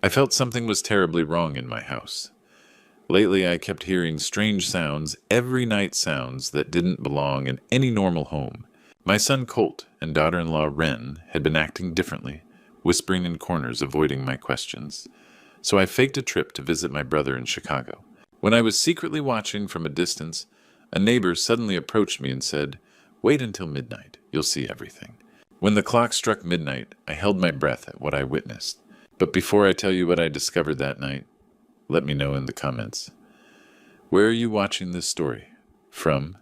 I felt something was terribly wrong in my house. Lately, I kept hearing strange sounds, every night sounds that didn't belong in any normal home. My son Colt and daughter-in-law Wren had been acting differently, whispering in corners, avoiding my questions. So I faked a trip to visit my brother in Chicago. When I was secretly watching from a distance, a neighbor suddenly approached me and said, "Wait until midnight, you'll see everything." When the clock struck midnight, I held my breath at what I witnessed. But before I tell you what I discovered that night, let me know in the comments. Where are you watching this story from?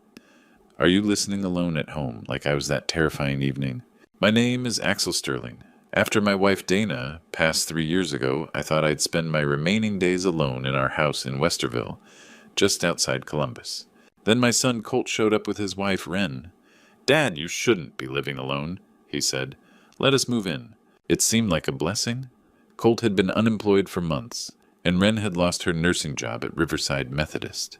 Are you listening alone at home like I was that terrifying evening? My name is Axel Sterling. After my wife Dana passed 3 years ago, I thought I'd spend my remaining days alone in our house in Westerville, just outside Columbus. Then my son Colt showed up with his wife Wren. "Dad, you shouldn't be living alone," he said. "Let us move in." It seemed like a blessing. Colt had been unemployed for months, and Wren had lost her nursing job at Riverside Methodist.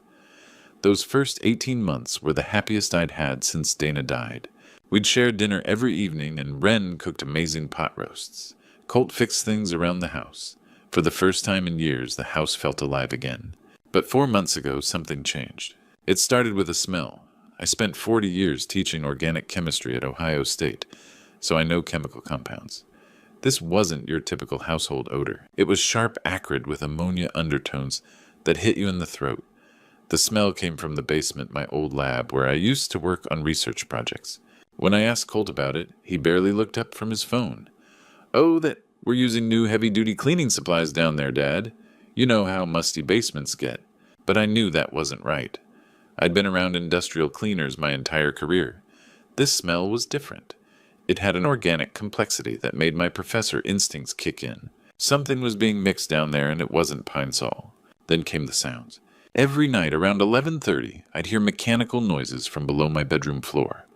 Those first 18 months were the happiest I'd had since Dana died. We'd share dinner every evening, and Wren cooked amazing pot roasts. Colt fixed things around the house. For the first time in years, the house felt alive again. But 4 months ago, something changed. It started with a smell. I spent 40 years teaching organic chemistry at Ohio State, so I know chemical compounds. This wasn't your typical household odor. It was sharp, acrid, with ammonia undertones that hit you in the throat. The smell came from the basement, my old lab, where I used to work on research projects. When I asked Colt about it, he barely looked up from his phone. "Oh, that we're using new heavy-duty cleaning supplies down there, Dad. You know how musty basements get." But I knew that wasn't right. I'd been around industrial cleaners my entire career. This smell was different. It had an organic complexity that made my professor instincts kick in. Something was being mixed down there, and it wasn't Pine Sol. Then came the sounds. Every night around 11:30, I'd hear mechanical noises from below my bedroom floor.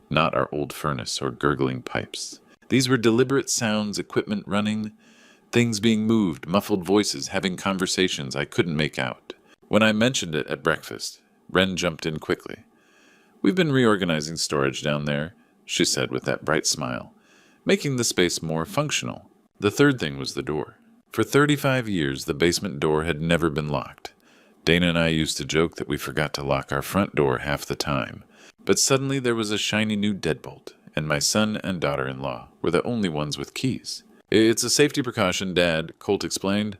Not our old furnace or gurgling pipes. These were deliberate sounds, equipment running, things being moved, muffled voices having conversations I couldn't make out. When I mentioned it at breakfast, Wren jumped in quickly. "We've been reorganizing storage down there," she said with that bright smile, "making the space more functional." The third thing was the door. For 35 years, the basement door had never been locked. Dana and I used to joke that we forgot to lock our front door half the time. But suddenly there was a shiny new deadbolt, and my son and daughter-in-law were the only ones with keys. "It's a safety precaution, Dad," Colt explained.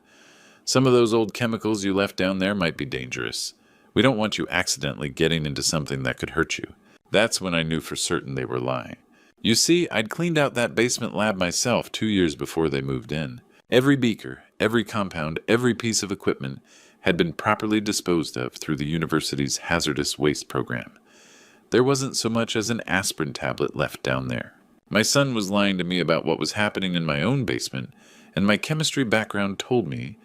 "Some of those old chemicals you left down there might be dangerous. We don't want you accidentally getting into something that could hurt you." That's when I knew for certain they were lying. You see, I'd cleaned out that basement lab myself 2 years before they moved in. Every beaker, every compound, every piece of equipment had been properly disposed of through the university's hazardous waste program. There wasn't so much as an aspirin tablet left down there. My son was lying to me about what was happening in my own basement, and my chemistry background told me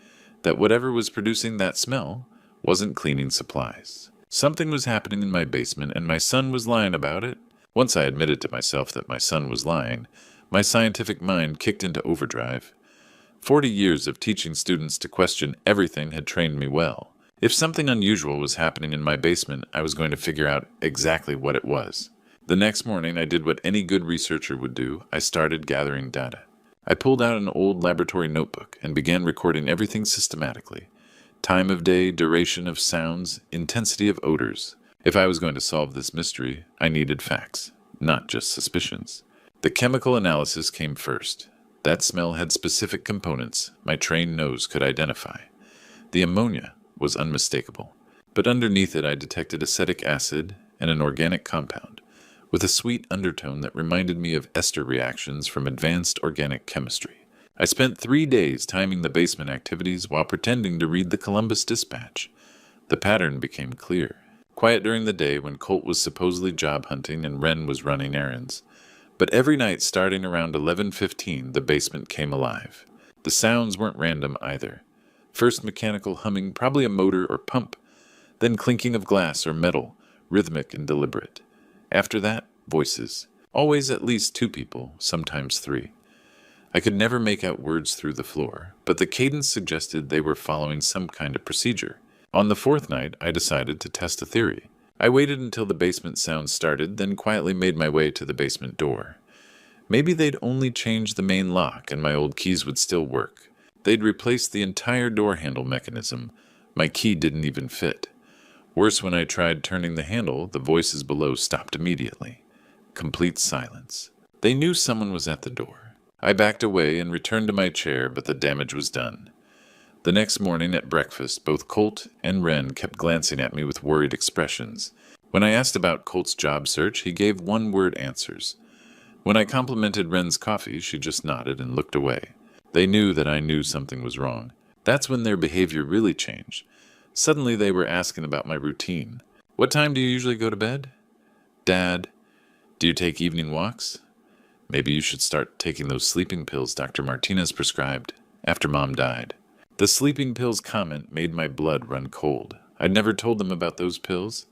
that whatever was producing that smell wasn't cleaning supplies. Something was happening in my basement, and my son was lying about it. Once I admitted to myself that my son was lying, my scientific mind kicked into overdrive. 40 years of teaching students to question everything had trained me well. If something unusual was happening in my basement, I was going to figure out exactly what it was. The next morning, I did what any good researcher would do. I started gathering data. I pulled out an old laboratory notebook and began recording everything systematically. Time of day, duration of sounds, intensity of odors. If I was going to solve this mystery, I needed facts, not just suspicions. The chemical analysis came first. That smell had specific components my trained nose could identify. The ammonia was unmistakable, but underneath it I detected acetic acid and an organic compound, with a sweet undertone that reminded me of ester reactions from advanced organic chemistry. I spent 3 days timing the basement activities while pretending to read the Columbus Dispatch. The pattern became clear. Quiet during the day when Colt was supposedly job hunting and Wren was running errands. But every night starting around 11:15, the basement came alive. The sounds weren't random either. First mechanical humming, probably a motor or pump. Then clinking of glass or metal, rhythmic and deliberate. After that, voices. Always at least 2 people, sometimes 3. I could never make out words through the floor, but the cadence suggested they were following some kind of procedure. On the 4th night, I decided to test a theory. I waited until the basement sounds started, then quietly made my way to the basement door. Maybe they'd only changed the main lock and my old keys would still work. They'd replaced the entire door handle mechanism. My key didn't even fit. Worse, when I tried turning the handle, the voices below stopped immediately. Complete silence. They knew someone was at the door. I backed away and returned to my chair, but the damage was done. The next morning at breakfast, both Colt and Wren kept glancing at me with worried expressions. When I asked about Colt's job search, he gave one-word answers. When I complimented Wren's coffee, she just nodded and looked away. They knew that I knew something was wrong. That's when their behavior really changed. Suddenly they were asking about my routine. What time do you usually go to bed? Dad, do you take evening walks? Maybe you should start taking those sleeping pills Dr. Martinez prescribed after Mom died. The sleeping pills comment made my blood run cold. I'd never told them about those pills.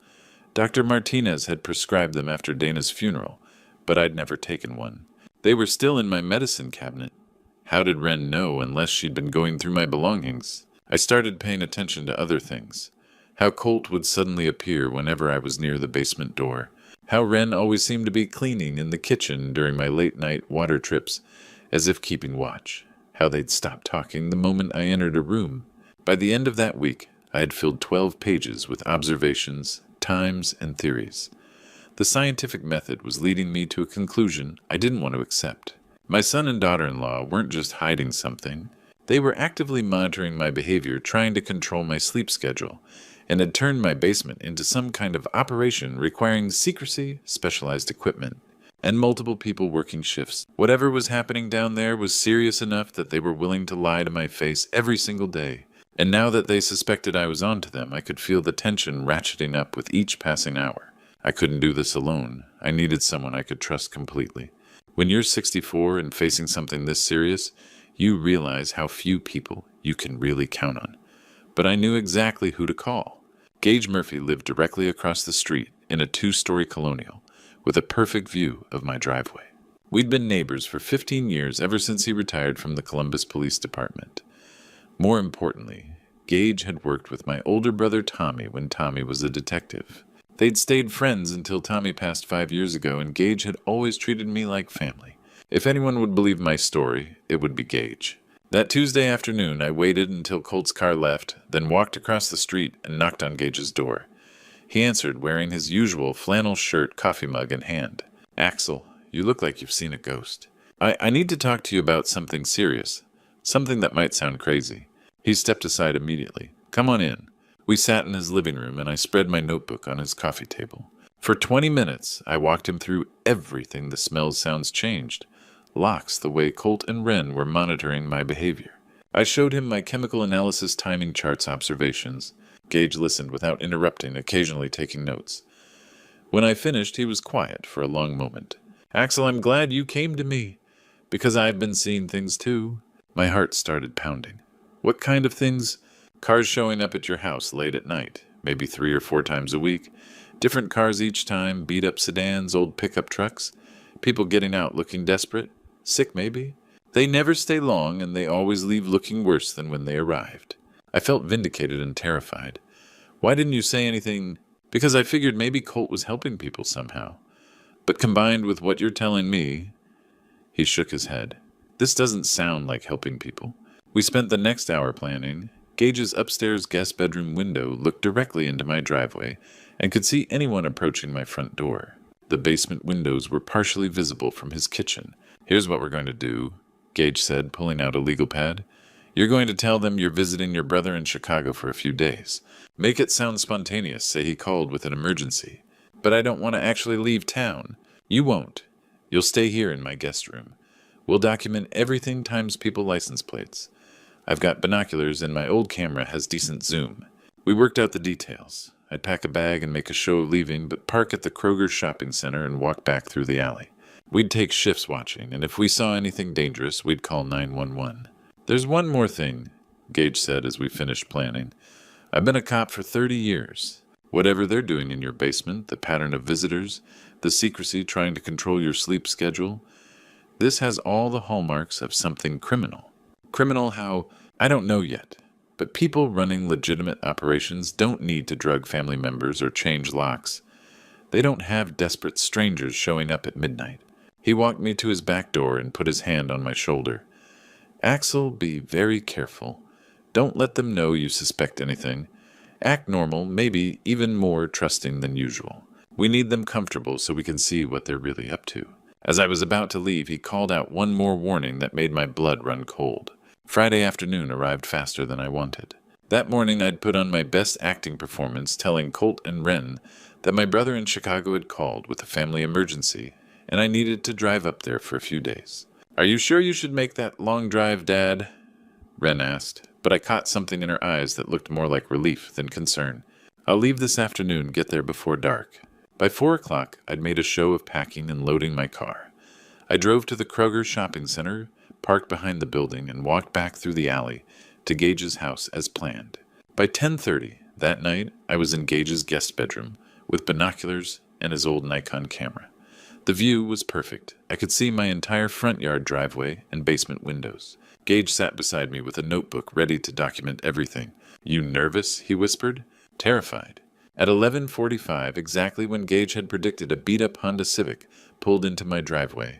Dr. Martinez had prescribed them after Dana's funeral, but I'd never taken one. They were still in my medicine cabinet. How did Wren know unless she'd been going through my belongings? I started paying attention to other things. How Colt would suddenly appear whenever I was near the basement door. How Wren always seemed to be cleaning in the kitchen during my late-night water trips, as if keeping watch. How they'd stop talking the moment I entered a room. By the end of that week, I had filled 12 pages with observations, times, and theories. The scientific method was leading me to a conclusion I didn't want to accept. My son and daughter-in-law weren't just hiding something. They were actively monitoring my behavior, trying to control my sleep schedule, and had turned my basement into some kind of operation requiring secrecy, specialized equipment, and multiple people working shifts. Whatever was happening down there was serious enough that they were willing to lie to my face every single day. And now that they suspected I was onto them, I could feel the tension ratcheting up with each passing hour. I couldn't do this alone. I needed someone I could trust completely. When you're 64 and facing something this serious, you realize how few people you can really count on. But I knew exactly who to call. Gage Murphy lived directly across the street in a 2-story colonial, with a perfect view of my driveway. We'd been neighbors for 15 years, ever since he retired from the Columbus Police Department. More importantly, Gage had worked with my older brother Tommy when Tommy was a detective. They'd stayed friends until Tommy passed 5 years ago, and Gage had always treated me like family. If anyone would believe my story, it would be Gage. That Tuesday afternoon, I waited until Colt's car left, then walked across the street and knocked on Gage's door. He answered, wearing his usual flannel shirt, coffee mug in hand. Axel, you look like you've seen a ghost. I need to talk to you about something serious. Something that might sound crazy. He stepped aside immediately. Come on in. We sat in his living room, and I spread my notebook on his coffee table. For 20 minutes, I walked him through everything the smells sounds changed. Locks, the way Colt and Wren were monitoring my behavior. I showed him my chemical analysis timing charts observations. Gage listened without interrupting, occasionally taking notes. When I finished, he was quiet for a long moment. Axel, I'm glad you came to me, because I've been seeing things too. My heart started pounding. What kind of things? Cars showing up at your house late at night, maybe 3 or 4 times a week. Different cars each time, beat-up sedans, old pickup trucks. People getting out looking desperate. Sick, maybe. They never stay long, and they always leave looking worse than when they arrived. I felt vindicated and terrified. Why didn't you say anything? Because I figured maybe Colt was helping people somehow. But combined with what you're telling me... He shook his head. This doesn't sound like helping people. We spent the next hour planning. Gage's upstairs guest bedroom window looked directly into my driveway and could see anyone approaching my front door. The basement windows were partially visible from his kitchen. Here's what we're going to do, Gage said, pulling out a legal pad. You're going to tell them you're visiting your brother in Chicago for a few days. Make it sound spontaneous, say he called with an emergency. But I don't want to actually leave town. You won't. You'll stay here in my guest room. We'll document everything times people license plates. I've got binoculars and my old camera has decent zoom. We worked out the details. I'd pack a bag and make a show of leaving, but park at the Kroger shopping center and walk back through the alley. We'd take shifts watching, and if we saw anything dangerous, we'd call 911. There's one more thing, Gage said as we finished planning. I've been a cop for 30 years. Whatever they're doing in your basement, the pattern of visitors, the secrecy trying to control your sleep schedule, this has all the hallmarks of something criminal. Criminal how? I don't know yet. But people running legitimate operations don't need to drug family members or change locks. They don't have desperate strangers showing up at midnight. He walked me to his back door and put his hand on my shoulder. Axel, be very careful. Don't let them know you suspect anything. Act normal, maybe even more trusting than usual. We need them comfortable so we can see what they're really up to. As I was about to leave, he called out one more warning that made my blood run cold. Friday afternoon arrived faster than I wanted. That morning I'd put on my best acting performance telling Colt and Wren that my brother in Chicago had called with a family emergency, and I needed to drive up there for a few days. "Are you sure you should make that long drive, Dad?" Wren asked, but I caught something in her eyes that looked more like relief than concern. "I'll leave this afternoon, get there before dark." By 4 o'clock, I'd made a show of packing and loading my car. I drove to the Kroger shopping center, parked behind the building, and walked back through the alley to Gage's house as planned. By 10:30 that night, I was in Gage's guest bedroom with binoculars and his old Nikon camera. The view was perfect. I could see my entire front yard driveway and basement windows. Gage sat beside me with a notebook ready to document everything. "You nervous?" he whispered. "Terrified." At 11:45, exactly when Gage had predicted, a beat-up Honda Civic pulled into my driveway.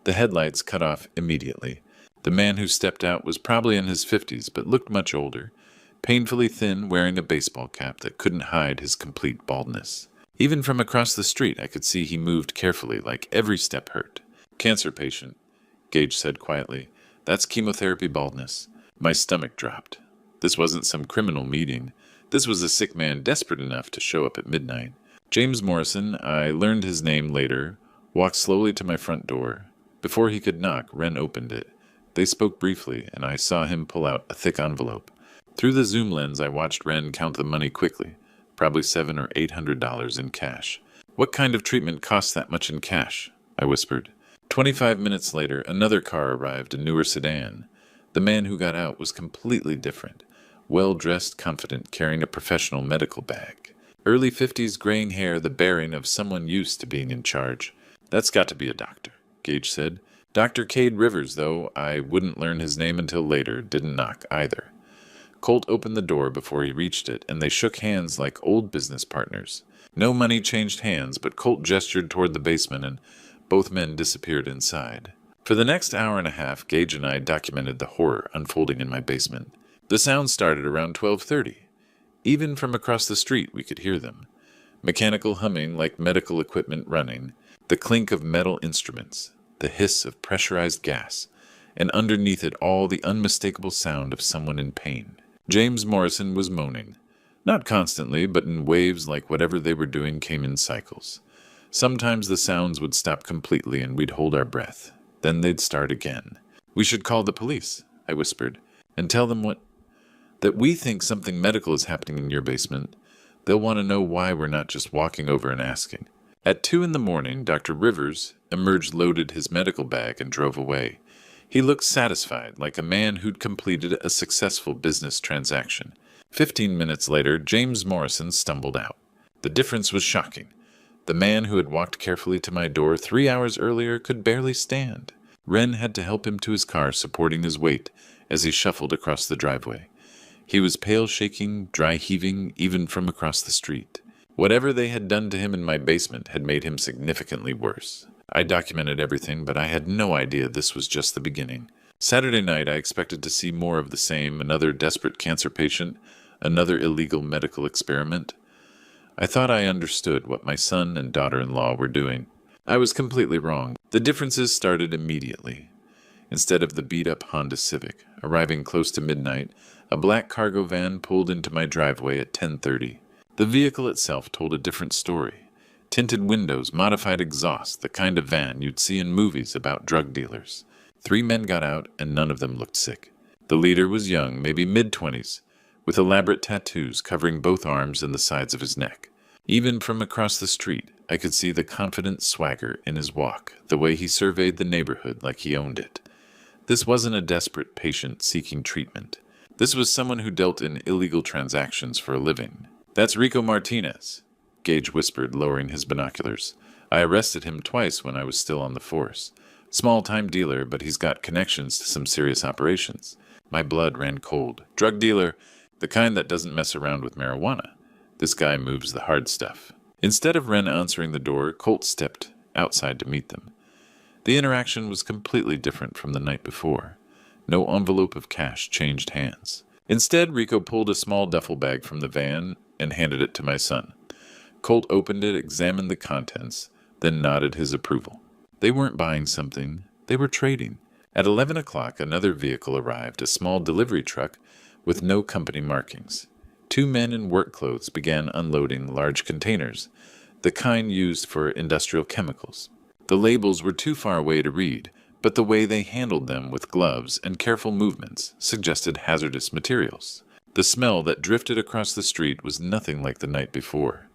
The headlights cut off immediately. The man who stepped out was probably in his 50s, but looked much older, painfully thin, wearing a baseball cap that couldn't hide his complete baldness. Even from across the street, I could see he moved carefully, like every step hurt. "Cancer patient," Gage said quietly. "That's chemotherapy baldness." My stomach dropped. This wasn't some criminal meeting. This was a sick man desperate enough to show up at midnight. James Morrison, I learned his name later, walked slowly to my front door. Before he could knock, Wren opened it. They spoke briefly, and I saw him pull out a thick envelope. Through the zoom lens, I watched Wren count the money quickly, probably $700 or $800 in cash. "What kind of treatment costs that much in cash?" I whispered. 25 minutes later, another car arrived, a newer sedan. The man who got out was completely different. Well-dressed, confident, carrying a professional medical bag. Early 50s, graying hair, the bearing of someone used to being in charge. "That's got to be a doctor," Gage said. "Dr. Cade Rivers, though I wouldn't learn his name until later, didn't knock either." Colt opened the door before he reached it, and they shook hands like old business partners. No money changed hands, but Colt gestured toward the basement, and both men disappeared inside. For the next hour and a half, Gage and I documented the horror unfolding in my basement. The sounds started around 12:30. Even from across the street, we could hear them. Mechanical humming like medical equipment running, the clink of metal instruments, the hiss of pressurized gas, and underneath it all the unmistakable sound of someone in pain. James Morrison was moaning. Not constantly, but in waves like whatever they were doing came in cycles. Sometimes the sounds would stop completely and we'd hold our breath. Then they'd start again. "We should call the police," I whispered, "and tell them that we think something medical is happening in your basement. They'll want to know why we're not just walking over and asking." At 2 in the morning, Dr. Rivers emerged, loaded his medical bag, and drove away. He looked satisfied, like a man who'd completed a successful business transaction. 15 minutes later, James Morrison stumbled out. The difference was shocking. The man who had walked carefully to my door 3 hours earlier could barely stand. Wren had to help him to his car, supporting his weight as he shuffled across the driveway. He was pale, shaking, dry heaving, even from across the street. Whatever they had done to him in my basement had made him significantly worse. I documented everything, but I had no idea this was just the beginning. Saturday night, I expected to see more of the same, another desperate cancer patient, another illegal medical experiment. I thought I understood what my son and daughter-in-law were doing. I was completely wrong. The differences started immediately. Instead of the beat-up Honda Civic, arriving close to midnight, a black cargo van pulled into my driveway at 10:30. The vehicle itself told a different story. Tinted windows, modified exhaust, the kind of van you'd see in movies about drug dealers. 3 men got out, and none of them looked sick. The leader was young, maybe mid-20s, with elaborate tattoos covering both arms and the sides of his neck. Even from across the street, I could see the confident swagger in his walk, the way he surveyed the neighborhood like he owned it. This wasn't a desperate patient seeking treatment. This was someone who dealt in illegal transactions for a living. "That's Rico Martinez," Gage whispered, lowering his binoculars. "I arrested him twice when I was still on the force. Small-time dealer, but he's got connections to some serious operations." My blood ran cold. Drug dealer, the kind that doesn't mess around with marijuana. This guy moves the hard stuff. Instead of Wren answering the door, Colt stepped outside to meet them. The interaction was completely different from the night before. No envelope of cash changed hands. Instead, Rico pulled a small duffel bag from the van and handed it to my son. Colt opened it, examined the contents, then nodded his approval. They weren't buying something, they were trading. At 11 o'clock, another vehicle arrived, a small delivery truck with no company markings. Two men in work clothes began unloading large containers, the kind used for industrial chemicals. The labels were too far away to read, but the way they handled them with gloves and careful movements suggested hazardous materials. The smell that drifted across the street was nothing like the night before.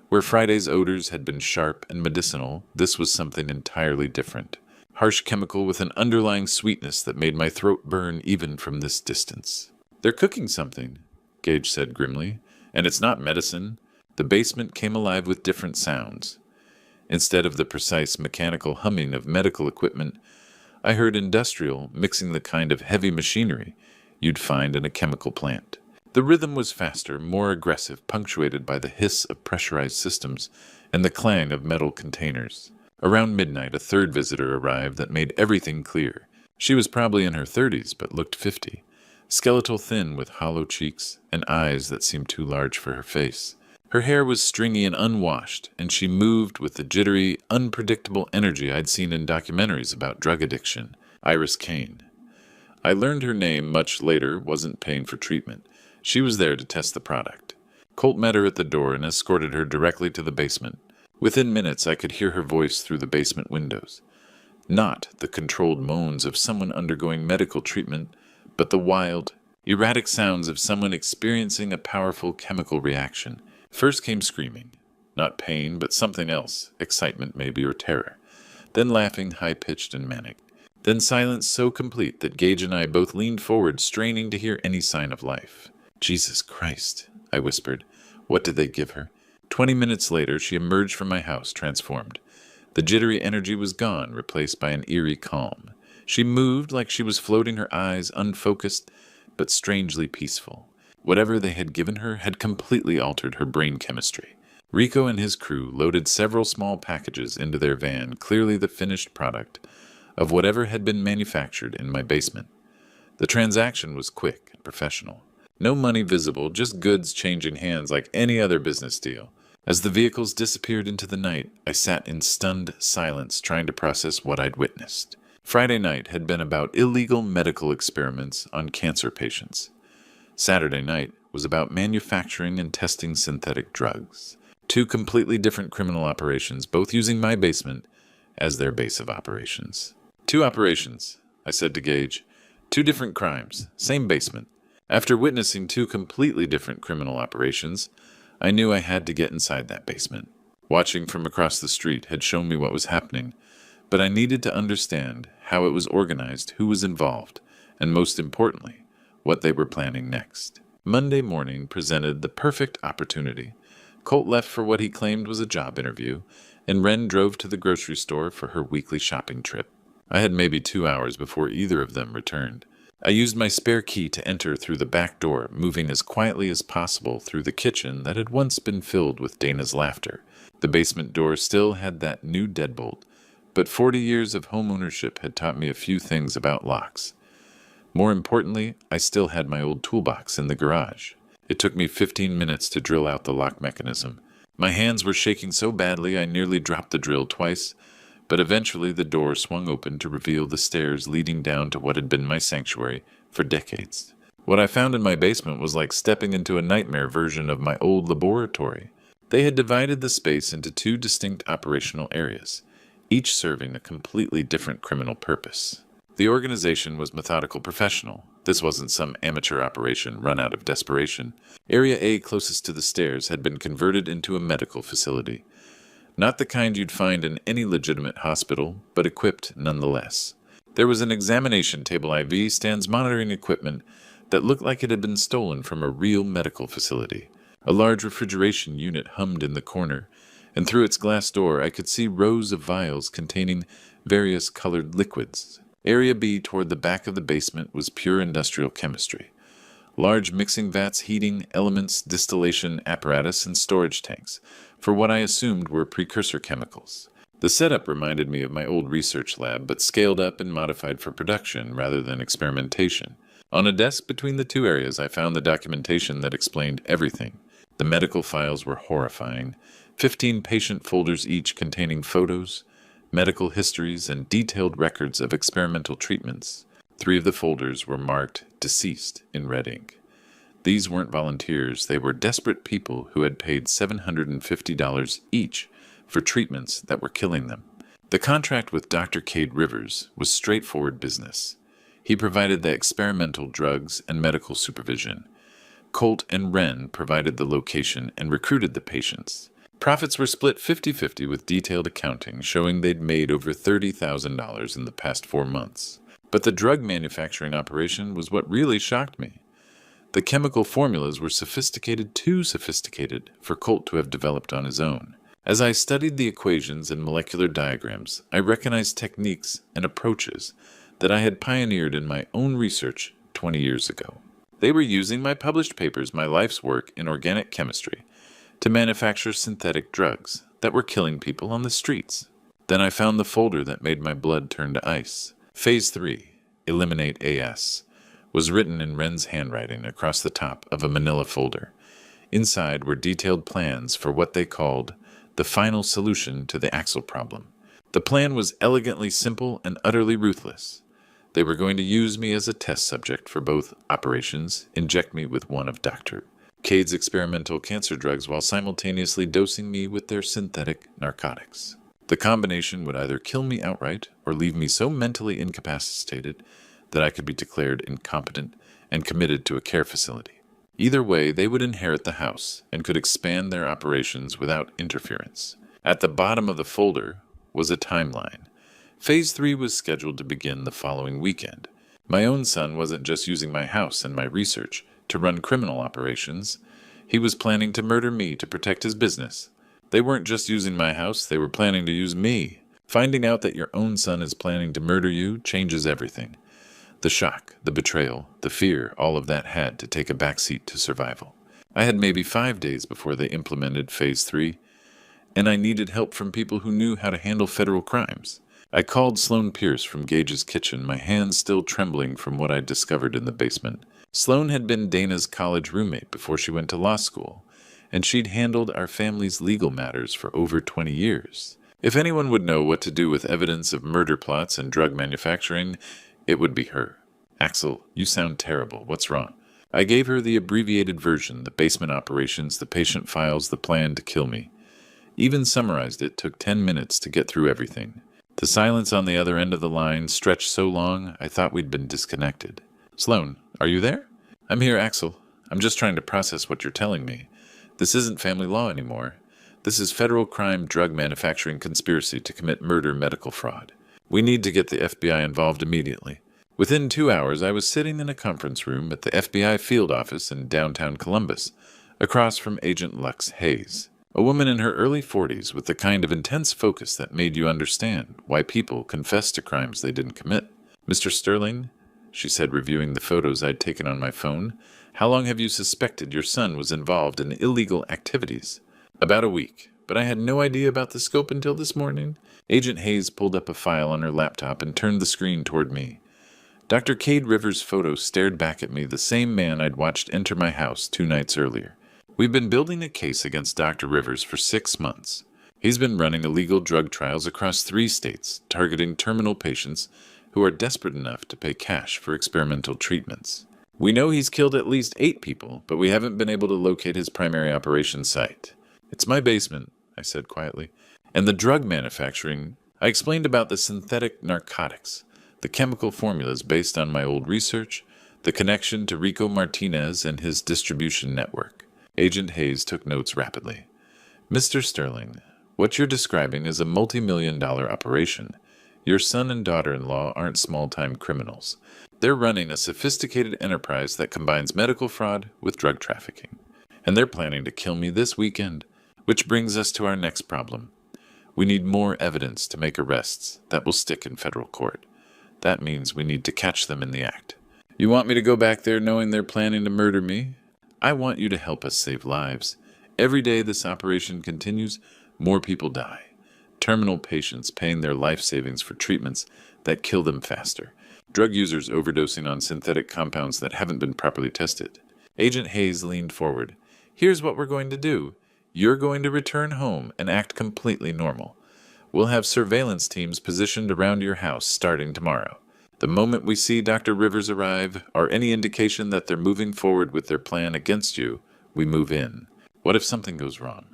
Where Friday's odors had been sharp and medicinal, this was something entirely different. Harsh chemical with an underlying sweetness that made my throat burn even from this distance. "They're cooking something," Gage said grimly, "and it's not medicine." The basement came alive with different sounds. Instead of the precise mechanical humming of medical equipment, I heard industrial mixing the kind of heavy machinery you'd find in a chemical plant. The rhythm was faster, more aggressive, punctuated by the hiss of pressurized systems and the clang of metal containers. Around midnight, a third visitor arrived that made everything clear. She was probably in her 30s, but looked 50. Skeletal thin with hollow cheeks and eyes that seemed too large for her face. Her hair was stringy and unwashed, and she moved with the jittery, unpredictable energy I'd seen in documentaries about drug addiction. Iris Kane. I learned her name much later, wasn't paying for treatment. She was there to test the product. Colt met her at the door and escorted her directly to the basement. Within minutes, I could hear her voice through the basement windows. Not the controlled moans of someone undergoing medical treatment, but the wild, erratic sounds of someone experiencing a powerful chemical reaction. First came screaming. Not pain, but something else, excitement maybe, or terror. Then laughing, high-pitched and manic. Then silence so complete that Gage and I both leaned forward, straining to hear any sign of life. "Jesus Christ," I whispered. "What did they give her?" 20 minutes later, she emerged from my house, transformed. The jittery energy was gone, replaced by an eerie calm. She moved like she was floating, her eyes unfocused, but strangely peaceful. Whatever they had given her had completely altered her brain chemistry. Rico and his crew loaded several small packages into their van, clearly the finished product of whatever had been manufactured in my basement. The transaction was quick and professional. No money visible, just goods changing hands like any other business deal. As the vehicles disappeared into the night, I sat in stunned silence, trying to process what I'd witnessed. Friday night had been about illegal medical experiments on cancer patients. Saturday night was about manufacturing and testing synthetic drugs. Two completely different criminal operations, both using my basement as their base of operations. "Two operations," I said to Gage. "Two different crimes, same basement." After witnessing two completely different criminal operations, I knew I had to get inside that basement. Watching from across the street had shown me what was happening, but I needed to understand how it was organized, who was involved, and most importantly, what they were planning next. Monday morning presented the perfect opportunity. Colt left for what he claimed was a job interview, and Wren drove to the grocery store for her weekly shopping trip. I had maybe 2 hours before either of them returned. I used my spare key to enter through the back door, moving as quietly as possible through the kitchen that had once been filled with Dana's laughter. The basement door still had that new deadbolt, but 40 years of home ownership had taught me a few things about locks. More importantly, I still had my old toolbox in the garage. It took me 15 minutes to drill out the lock mechanism. My hands were shaking so badly I nearly dropped the drill twice, but eventually the door swung open to reveal the stairs leading down to what had been my sanctuary for decades. What I found in my basement was like stepping into a nightmare version of my old laboratory. They had divided the space into two distinct operational areas, each serving a completely different criminal purpose. The organization was methodical professional. This wasn't some amateur operation run out of desperation. Area A closest to the stairs had been converted into a medical facility. Not the kind you'd find in any legitimate hospital, but equipped nonetheless. There was an examination table, IV stands, monitoring equipment that looked like it had been stolen from a real medical facility. A large refrigeration unit hummed in the corner, and through its glass door I could see rows of vials containing various colored liquids. Area B toward the back of the basement was pure industrial chemistry. Large mixing vats, heating elements, distillation apparatus, and storage tanks for what I assumed were precursor chemicals. The setup reminded me of my old research lab, but scaled up and modified for production rather than experimentation. On a desk between the two areas, I found the documentation that explained everything. The medical files were horrifying, 15 patient folders each containing photos, medical histories, and detailed records of experimental treatments. 3 of the folders were marked deceased in red ink. These weren't volunteers, they were desperate people who had paid $750 each for treatments that were killing them. The contract with Dr. Cade Rivers was straightforward business. He provided the experimental drugs and medical supervision. Colt and Wren provided the location and recruited the patients. Profits were split 50-50 with detailed accounting showing they'd made over $30,000 in the past 4 months. But the drug manufacturing operation was what really shocked me. The chemical formulas were sophisticated, too sophisticated for Colt to have developed on his own. As I studied the equations and molecular diagrams, I recognized techniques and approaches that I had pioneered in my own research 20 years ago. They were using my published papers, my life's work in organic chemistry, to manufacture synthetic drugs that were killing people on the streets. Then I found the folder that made my blood turn to ice. Phase 3, Eliminate AS, was written in Wren's handwriting across the top of a manila folder. Inside were detailed plans for what they called the final solution to the Axel problem. The plan was elegantly simple and utterly ruthless. They were going to use me as a test subject for both operations, inject me with one of Dr. Cade's experimental cancer drugs while simultaneously dosing me with their synthetic narcotics. The combination would either kill me outright or leave me so mentally incapacitated that I could be declared incompetent and committed to a care facility. Either way, they would inherit the house and could expand their operations without interference. At the bottom of the folder was a timeline. Phase 3 was scheduled to begin the following weekend. My own son wasn't just using my house and my research to run criminal operations. He was planning to murder me to protect his business. They weren't just using my house, they were planning to use me. Finding out that your own son is planning to murder you changes everything. The shock, the betrayal, the fear, all of that had to take a backseat to survival. I had maybe 5 days before they implemented Phase 3, and I needed help from people who knew how to handle federal crimes. I called Sloan Pierce from Gage's kitchen, my hands still trembling from what I'd discovered in the basement. Sloan had been Dana's college roommate before she went to law school, and she'd handled our family's legal matters for over 20 years. If anyone would know what to do with evidence of murder plots and drug manufacturing, it would be her. Axel, you sound terrible. What's wrong? I gave her the abbreviated version, the basement operations, the patient files, the plan to kill me. Even summarized it took 10 minutes to get through everything. The silence on the other end of the line stretched so long I thought we'd been disconnected. Sloan, are you there? I'm here, Axel. I'm just trying to process what you're telling me. This isn't family law anymore. This is federal crime drug manufacturing conspiracy to commit murder medical fraud. We need to get the FBI involved immediately. Within 2 hours, I was sitting in a conference room at the FBI field office in downtown Columbus, across from Agent Lux Hayes, a woman in her early 40s with the kind of intense focus that made you understand why people confess to crimes they didn't commit. Mr. Sterling, she said, reviewing the photos I'd taken on my phone, how long have you suspected your son was involved in illegal activities? About a week, but I had no idea about the scope until this morning. Agent Hayes pulled up a file on her laptop and turned the screen toward me. Dr. Cade Rivers' photo stared back at me, the same man I'd watched enter my house 2 nights earlier. We've been building a case against Dr. Rivers for 6 months. He's been running illegal drug trials across 3 states, targeting terminal patients who are desperate enough to pay cash for experimental treatments. We know he's killed at least 8 people, but we haven't been able to locate his primary operation site. It's my basement, I said quietly. And the drug manufacturing, I explained about the synthetic narcotics, the chemical formulas based on my old research, the connection to Rico Martinez and his distribution network. Agent Hayes took notes rapidly. Mr. Sterling, what you're describing is a multi-million-dollar operation. Your son and daughter-in-law aren't small-time criminals. They're running a sophisticated enterprise that combines medical fraud with drug trafficking. And they're planning to kill me this weekend, which brings us to our next problem. We need more evidence to make arrests that will stick in federal court. That means we need to catch them in the act. You want me to go back there knowing they're planning to murder me? I want you to help us save lives. Every day this operation continues, more people die. terminal patients paying their life savings for treatments that kill them faster, drug users overdosing on synthetic compounds that haven't been properly tested. Agent Hayes leaned forward. Here's what we're going to do. You're going to return home and act completely normal. We'll have surveillance teams positioned around your house starting tomorrow. The moment we see Dr. Rivers arrive, or any indication that they're moving forward with their plan against you, we move in. What if something goes wrong?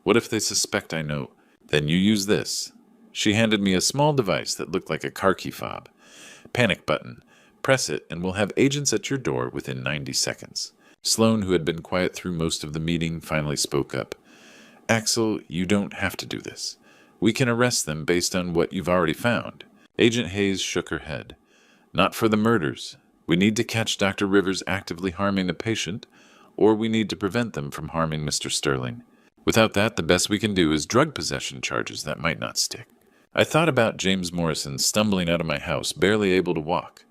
What if they suspect I know? Then you use this. She handed me a small device that looked like a car key fob. Panic button. Press it and we'll have agents at your door within 90 seconds. Sloan, who had been quiet through most of the meeting, finally spoke up. Axel, you don't have to do this. We can arrest them based on what you've already found. Agent Hayes shook her head. Not for the murders. We need to catch Dr. Rivers actively harming a patient, or we need to prevent them from harming Mr. Sterling. Without that, the best we can do is drug possession charges that might not stick. I thought about James Morrison stumbling out of my house, barely able to walk.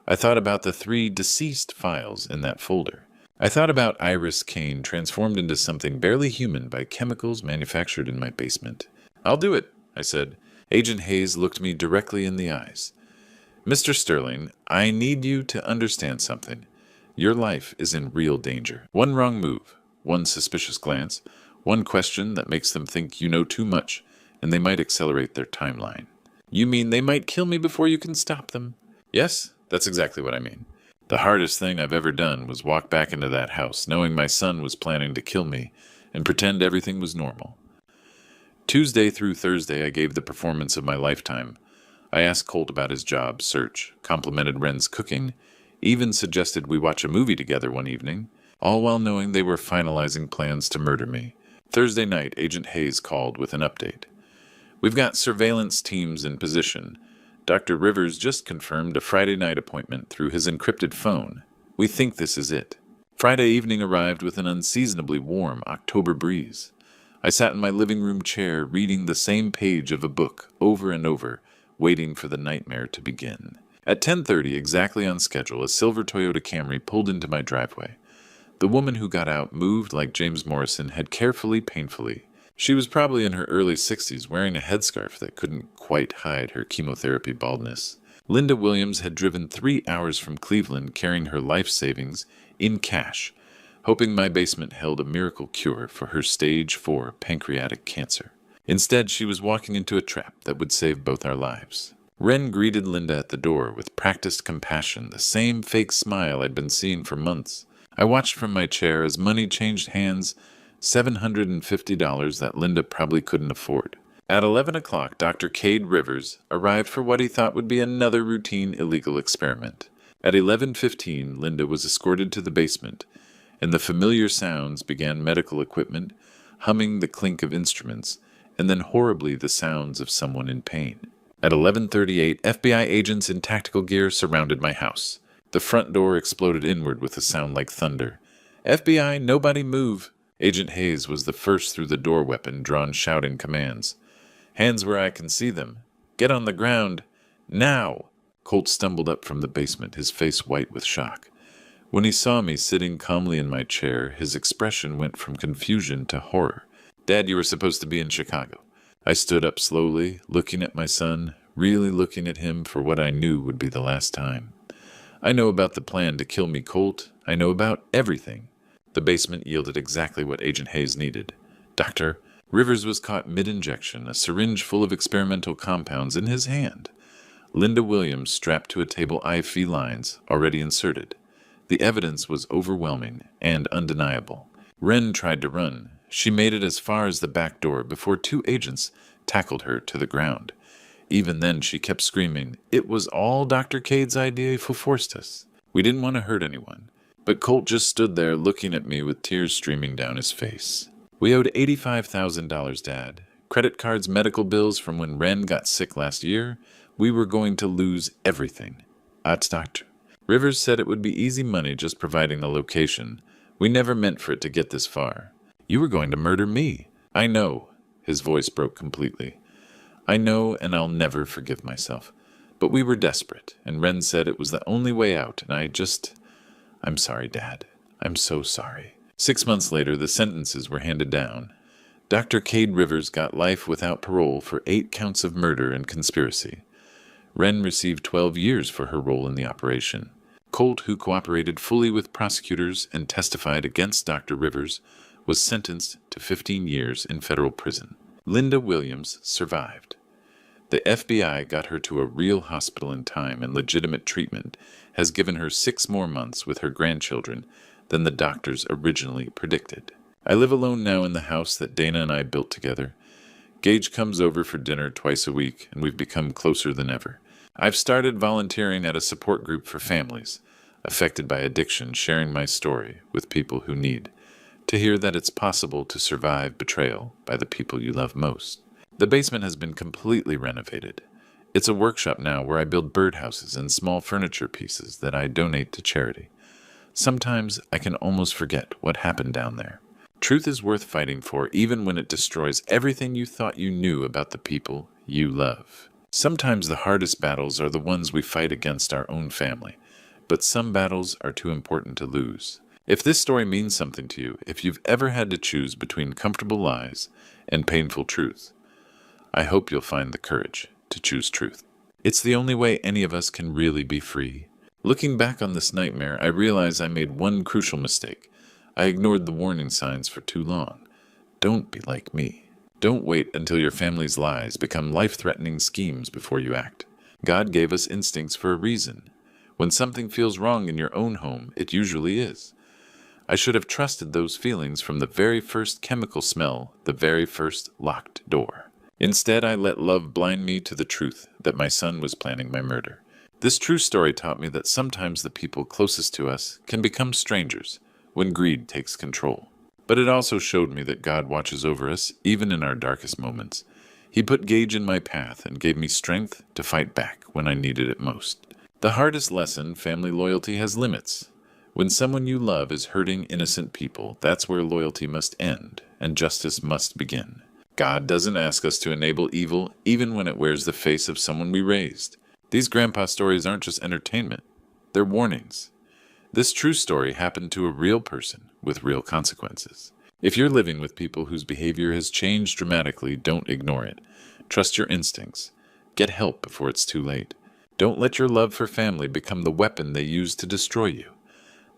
I thought about the 3 deceased files in that folder. I thought about Iris Kane transformed into something barely human by chemicals manufactured in my basement. I'll do it, I said. Agent Hayes looked me directly in the eyes. Mr. Sterling, I need you to understand something. Your life is in real danger. One wrong move, one suspicious glance, one question that makes them think you know too much, and they might accelerate their timeline. You mean they might kill me before you can stop them? Yes, that's exactly what I mean. The hardest thing I've ever done was walk back into that house, knowing my son was planning to kill me, and pretend everything was normal. Tuesday through Thursday, I gave the performance of my lifetime. I asked Colt about his job search, complimented Wren's cooking, even suggested we watch a movie together one evening, all while knowing they were finalizing plans to murder me. Thursday night, Agent Hayes called with an update. We've got surveillance teams in position. Dr. Rivers just confirmed a Friday night appointment through his encrypted phone. We think this is it. Friday evening arrived with an unseasonably warm October breeze. I sat in my living room chair reading the same page of a book over and over, waiting for the nightmare to begin. At 10:30, exactly on schedule, a silver Toyota Camry pulled into my driveway. The woman who got out moved like James Morrison had carefully, painfully. She was probably in her early 60s, wearing a headscarf that couldn't quite hide her chemotherapy baldness. Linda Williams had driven 3 hours from Cleveland carrying her life savings in cash, hoping my basement held a miracle cure for her stage 4 pancreatic cancer. Instead, she was walking into a trap that would save both our lives. Wren greeted Linda at the door with practiced compassion, the same fake smile I'd been seeing for months. I watched from my chair as money changed hands, $750 that Linda probably couldn't afford. At 11 o'clock, Dr. Cade Rivers arrived for what he thought would be another routine illegal experiment. At 11:15, Linda was escorted to the basement, and the familiar sounds began: medical equipment, humming the clink of instruments, and then horribly the sounds of someone in pain. At 11:38, FBI agents in tactical gear surrounded my house. The front door exploded inward with a sound like thunder. FBI, nobody move! Agent Hayes was the first through the door weapon drawn, shouting commands. Hands where I can see them. Get on the ground. Now! Colt stumbled up from the basement, his face white with shock. When he saw me sitting calmly in my chair, his expression went from confusion to horror. Dad, you were supposed to be in Chicago. I stood up slowly, looking at my son, really looking at him for what I knew would be the last time. I know about the plan to kill me, Colt. I know about everything. The basement yielded exactly what Agent Hayes needed. Dr. Rivers was caught mid-injection, a syringe full of experimental compounds in his hand. Linda Williams strapped to a table IV lines, already inserted. The evidence was overwhelming and undeniable. Wren tried to run. She made it as far as the back door before 2 agents tackled her to the ground. Even then, she kept screaming, "It was all Dr. Cade's idea who forced us." We didn't want to hurt anyone. But Colt just stood there looking at me with tears streaming down his face. We owed $85,000, Dad. Credit cards, medical bills from when Wren got sick last year. We were going to lose everything. Doctor. Rivers said it would be easy money just providing the location. We never meant for it to get this far. You were going to murder me. I know. His voice broke completely. I know, and I'll never forgive myself. But we were desperate, and Wren said it was the only way out, and I'm sorry, Dad. I'm so sorry. 6 months later, the sentences were handed down. Dr. Cade Rivers got life without parole for 8 counts of murder and conspiracy. Wren received 12 years for her role in the operation. Colt, who cooperated fully with prosecutors and testified against Dr. Rivers, was sentenced to 15 years in federal prison. Linda Williams survived. The FBI got her to a real hospital in time, and legitimate treatment has given her 6 more months with her grandchildren than the doctors originally predicted. I live alone now in the house that Dana and I built together. Gage comes over for dinner twice a week, and we've become closer than ever. I've started volunteering at a support group for families affected by addiction, sharing my story with people who need to hear that it's possible to survive betrayal by the people you love most. The basement has been completely renovated. It's a workshop now where I build birdhouses and small furniture pieces that I donate to charity. Sometimes I can almost forget what happened down there. Truth is worth fighting for, even when it destroys everything you thought you knew about the people you love. Sometimes the hardest battles are the ones we fight against our own family, but some battles are too important to lose. If this story means something to you, if you've ever had to choose between comfortable lies and painful truth, I hope you'll find the courage to choose truth. It's the only way any of us can really be free. Looking back on this nightmare, I realize I made one crucial mistake. I ignored the warning signs for too long. Don't be like me. Don't wait until your family's lies become life-threatening schemes before you act. God gave us instincts for a reason. When something feels wrong in your own home, it usually is. I should have trusted those feelings from the very first chemical smell, the very first locked door. Instead, I let love blind me to the truth that my son was planning my murder. This true story taught me that sometimes the people closest to us can become strangers when greed takes control. But it also showed me that God watches over us, even in our darkest moments. He put Gage in my path and gave me strength to fight back when I needed it most. The hardest lesson, family loyalty has limits. When someone you love is hurting innocent people, that's where loyalty must end and justice must begin. God doesn't ask us to enable evil even when it wears the face of someone we raised. These grandpa stories aren't just entertainment, they're warnings. This true story happened to a real person with real consequences. If you're living with people whose behavior has changed dramatically, don't ignore it. Trust your instincts. Get help before it's too late. Don't let your love for family become the weapon they use to destroy you.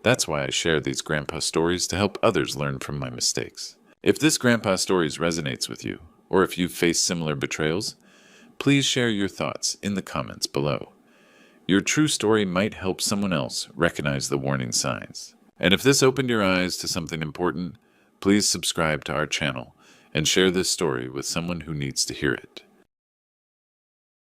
That's why I share these grandpa stories, to help others learn from my mistakes. If this grandpa stories resonates with you, or if you've faced similar betrayals, please share your thoughts in the comments below. Your true story might help someone else recognize the warning signs. And if this opened your eyes to something important, please subscribe to our channel and share this story with someone who needs to hear it.